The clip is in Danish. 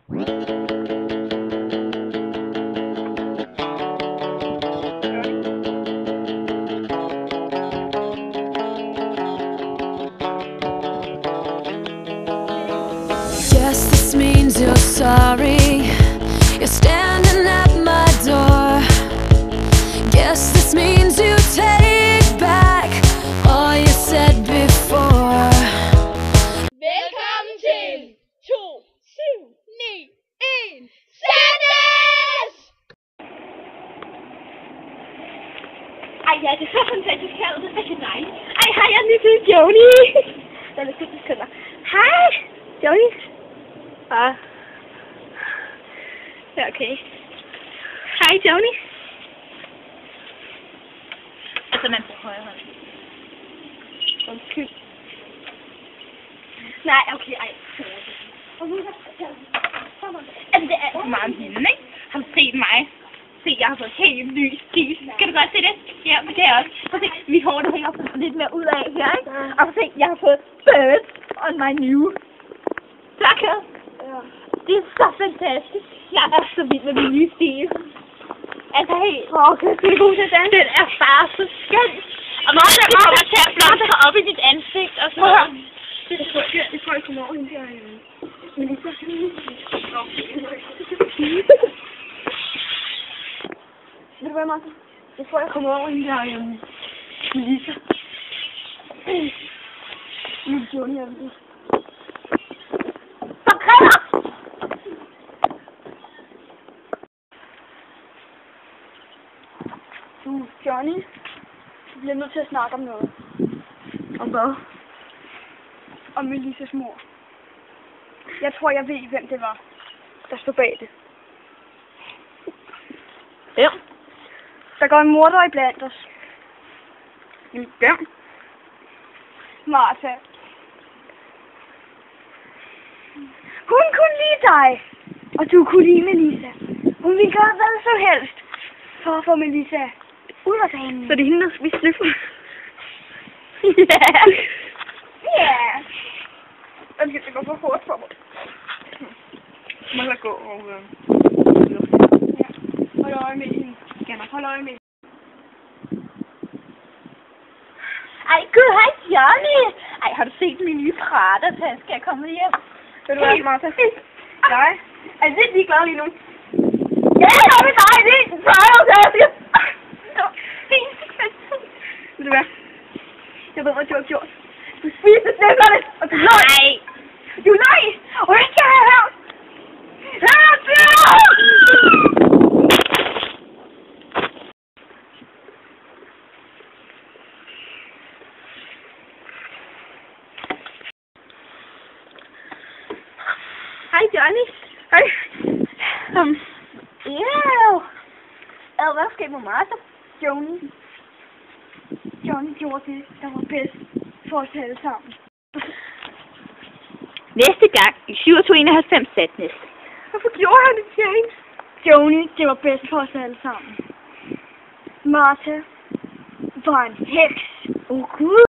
Guess this means you're sorry. You're standing at my door. Guess this means you take back all you said before. Velkommen til 2, 7, 9, 1, Sandnes! Ej, ja, det er så fantastisk her, det er rigtig dejligt. Ej, hej, jeg er lige til Joni. Der er lidt 10 sekunder. Hej, Joni. Ja, okay. Hej, Joni. Altså, man får højre hånd. Undskyld. Nej, okay, ej. Altså, det er så meget om hende, ikke? Har du set mig? Se, jeg har fået helt ny stil. Kan du godt se det? Ja, det kan jeg også. Prøv at se, mit hår, det hænger lidt mere ud af her, ikke? Og prøv at se, jeg har fået birds on my new jacket. Ja. Det er så fantastisk. Jeg er så vild med min nye stil. Altså, helt... Okay, det er god til den. Den er bare så skøn. Og når det kommer til at blomstre op i dit ansigt og sådan noget. Det tror jeg kommer over hende der. Men det er så ved du hvad, Martha? Jeg tror, jeg kommer over hende der, Melissa. Nu er det Joni, jeg vil det. Johnny, vi bliver nødt til at snakke om noget. Om hvad? Om Melissas mor. Jeg tror, jeg ved, hvem det var, der stod bag det. Ja. Der går en morder i blandt os. Hvem? Martha. Hun kunne lide dig, og du kunne lide Melissa. Hun ville gøre hvad som helst for at få Melissa ud af banen. Så det er hende, der skal vi sniffe? Ja. Ja. Det går for hårdt for mig. Må jeg gå og... Ja. Hold øje med hende. Hold øje med hende. Ej, gud, hej Johnny. Ej, har du set min nye Prada-taske? Jeg er kommet hjem. Ved du hvad, Martha? Nej. Er det lige glad lige nu? Ja, jeg vil dig. Det er en Prada-taske. Ved du hvad? Jeg ved, hvad du har gjort. Du spiste snækkerne, og du løg. Nej. Du løg. Og jeg skal have her. Hej Johnny. Hej. Ja. Hvad sker med Martha? Johnny gjorde det, der var bedst for os alle sammen. Næste gang i 2791 Sandnes. Hvorfor gjorde han det, James? Joni, det var bedst for os alle sammen. Martha var en heks. Gud.